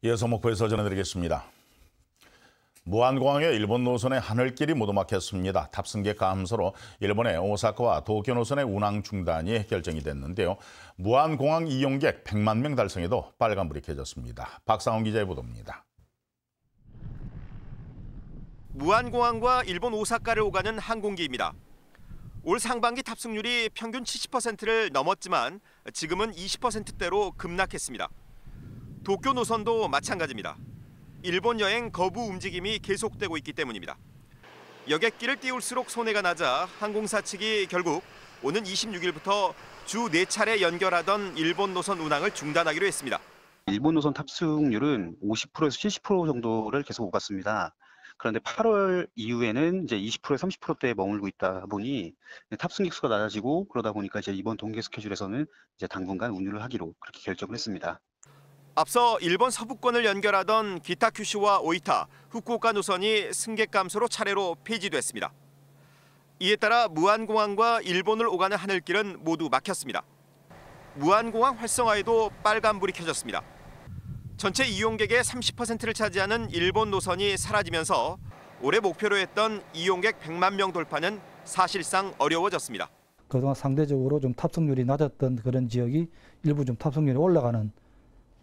이어서 목포에서 전해드리겠습니다. 무안공항의 일본 노선의 하늘길이 모두 막혔습니다. 탑승객 감소로 일본의 오사카와 도쿄 노선의 운항 중단이 결정이 됐는데요. 무안공항 이용객 100만 명 달성에도 빨간불이 켜졌습니다. 박상훈 기자의 보도입니다. 무안공항과 일본 오사카를 오가는 항공기입니다. 올 상반기 탑승률이 평균 70%를 넘었지만 지금은 20%대로 급락했습니다. 도쿄 노선도 마찬가지입니다. 일본 여행 거부 움직임이 계속되고 있기 때문입니다. 여객기를 띄울수록 손해가 낮아 항공사 측이 결국 오는 26일부터 주 4차례 연결하던 일본 노선 운항을 중단하기로 했습니다. 일본 노선 탑승률은 50%에서 70% 정도를 계속 오갔습니다. 그런데 8월 이후에는 이제 20%에서 30%대에 머물고 있다 보니 탑승객 수가 낮아지고 그러다 보니까 이제 이번 동계 스케줄에서는 이제 당분간 운유를 하기로 그렇게 결정을 했습니다. 앞서 일본 서부권을 연결하던 기타큐슈와 오이타, 후쿠오카 노선이 승객 감소로 차례로 폐지됐습니다. 이에 따라 무안공항과 일본을 오가는 하늘길은 모두 막혔습니다. 무안공항 활성화에도 빨간불이 켜졌습니다. 전체 이용객의 30%를 차지하는 일본 노선이 사라지면서 올해 목표로 했던 이용객 100만 명 돌파는 사실상 어려워졌습니다. 그동안 상대적으로 좀 탑승률이 낮았던 그런 지역이 일부 좀 탑승률이 올라가는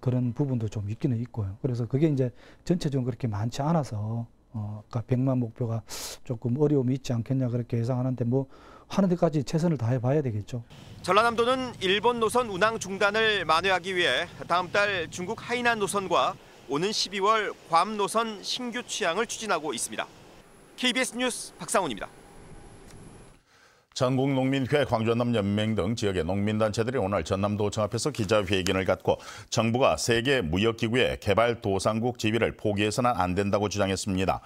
그런 부분도 좀 있기는 있고요. 그래서 그게 이제 전체적으로 그렇게 많지 않아서 그러니까 100만 목표가 조금 어려움이 있지 않겠냐 그렇게 예상하는데 뭐 하는 데까지 최선을 다해 봐야 되겠죠. 전라남도는 일본 노선 운항 중단을 만회하기 위해 다음 달 중국 하이난 노선과 오는 12월 괌 노선 신규 취항을 추진하고 있습니다. KBS 뉴스 박상훈입니다. 전국농민회, 광주전남연맹 등 지역의 농민단체들이 오늘 전남도청 앞에서 기자회견을 갖고 정부가 세계 무역기구의 개발도상국 지위를 포기해서는 안 된다고 주장했습니다.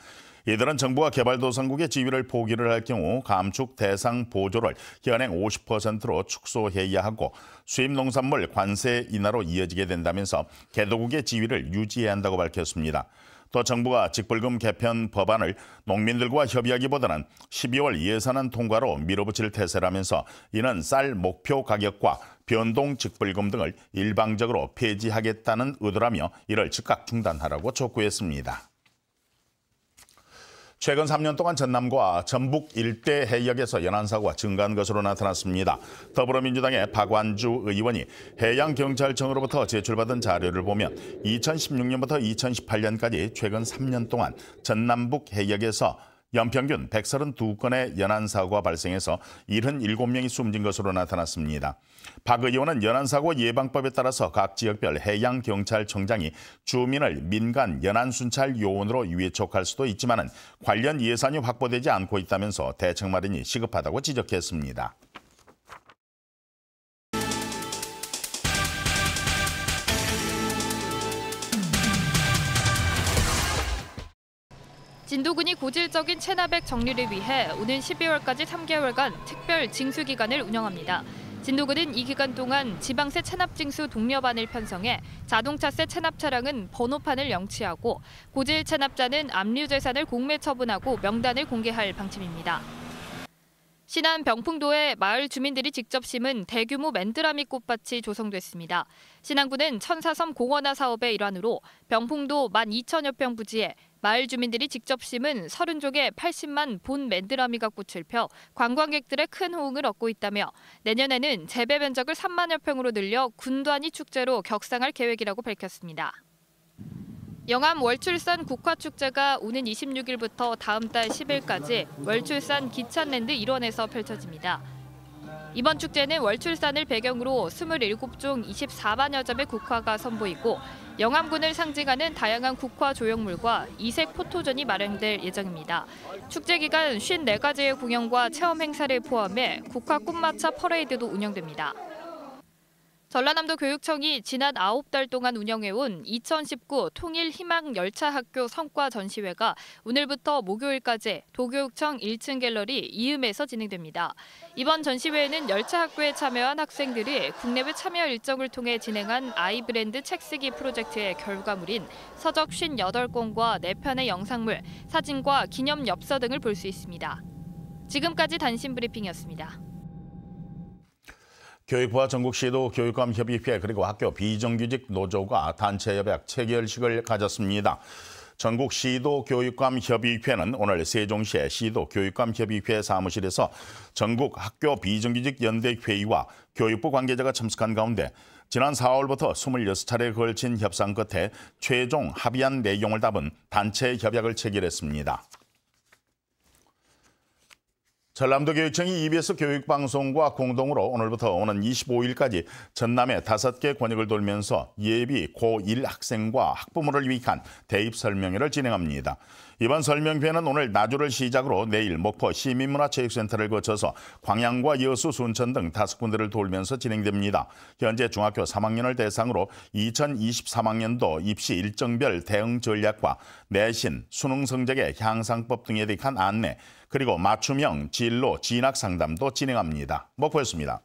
이들은 정부가 개발도상국의 지위를 포기를 할 경우 감축 대상 보조를 현행 50%로 축소해야 하고 수입 농산물 관세 인하로 이어지게 된다면서 개도국의 지위를 유지해야 한다고 밝혔습니다. 또 정부가 직불금 개편 법안을 농민들과 협의하기보다는 12월 예산안 통과로 밀어붙일 태세라면서 이는 쌀 목표 가격과 변동 직불금 등을 일방적으로 폐지하겠다는 의도라며 이를 즉각 중단하라고 촉구했습니다. 최근 3년 동안 전남과 전북 일대 해역에서 연안사고가 증가한 것으로 나타났습니다. 더불어민주당의 박완주 의원이 해양경찰청으로부터 제출받은 자료를 보면 2016년부터 2018년까지 최근 3년 동안 전남북 해역에서 연평균 132건의 연안사고가 발생해서 77명이 숨진 것으로 나타났습니다. 박 의원은 연안사고 예방법에 따라서 각 지역별 해양경찰청장이 주민을 민간 연안순찰 요원으로 위촉할 수도 있지만 관련 예산이 확보되지 않고 있다면서 대책 마련이 시급하다고 지적했습니다. 진도군이 고질적인 체납액 정리를 위해 오는 12월까지 3개월간 특별 징수 기간을 운영합니다. 진도군은 이 기간 동안 지방세 체납징수 독려반을 편성해 자동차세 체납 차량은 번호판을 영치하고 고질 체납자는 압류재산을 공매 처분하고 명단을 공개할 방침입니다. 신안 병풍도에 마을 주민들이 직접 심은 대규모 맨드라미 꽃밭이 조성됐습니다. 신안군은 천사섬 공원화 사업의 일환으로 병풍도 12,000여 평 부지에 마을 주민들이 직접 심은 30족의 80만 본 맨드라미가 꽃을 펴 관광객들의 큰 호응을 얻고 있다며 내년에는 재배 면적을 3만여 평으로 늘려 군단위 축제로 격상할 계획이라고 밝혔습니다. 영암 월출산 국화축제가 오는 26일부터 다음 달 10일까지 월출산 기찬랜드 일원에서 펼쳐집니다. 이번 축제는 월출산을 배경으로 27종 24만여 점의 국화가 선보이고 영암군을 상징하는 다양한 국화 조형물과 이색 포토존이 마련될 예정입니다. 축제 기간 54가지의 공연과 체험 행사를 포함해 국화 꽃마차 퍼레이드도 운영됩니다. 전라남도 교육청이 지난 9달 동안 운영해온 2019 통일희망열차학교 성과 전시회가 오늘부터 목요일까지 도교육청 1층 갤러리 이음에서 진행됩니다. 이번 전시회에는 열차학교에 참여한 학생들이 국내외 참여 일정을 통해 진행한 아이브랜드 책쓰기 프로젝트의 결과물인 서적 58권과 4편의 영상물, 사진과 기념 엽서 등을 볼 수 있습니다. 지금까지 단신 브리핑이었습니다. 교육부와 전국시도 교육감협의회 그리고 학교 비정규직 노조가 단체 협약 체결식을 가졌습니다. 전국시도 교육감협의회는 오늘 세종시의 시도 교육감협의회 사무실에서 전국 학교 비정규직 연대회의와 교육부 관계자가 참석한 가운데 지난 4월부터 26차례에 걸친 협상 끝에 최종 합의한 내용을 담은 단체 협약을 체결했습니다. 전남도 교육청이 EBS 교육방송과 공동으로 오늘부터 오는 25일까지 전남의 5개 권역을 돌면서 예비 고1 학생과 학부모를 위한 대입 설명회를 진행합니다. 이번 설명회는 오늘 나주를 시작으로 내일 목포 시민문화체육센터를 거쳐서 광양과 여수, 순천 등 5군데를 돌면서 진행됩니다. 현재 중학교 3학년을 대상으로 2023학년도 입시 일정별 대응 전략과 내신, 수능 성적의 향상법 등에 대한 안내, 그리고 맞춤형 진로 진학 상담도 진행합니다. 목포였습니다.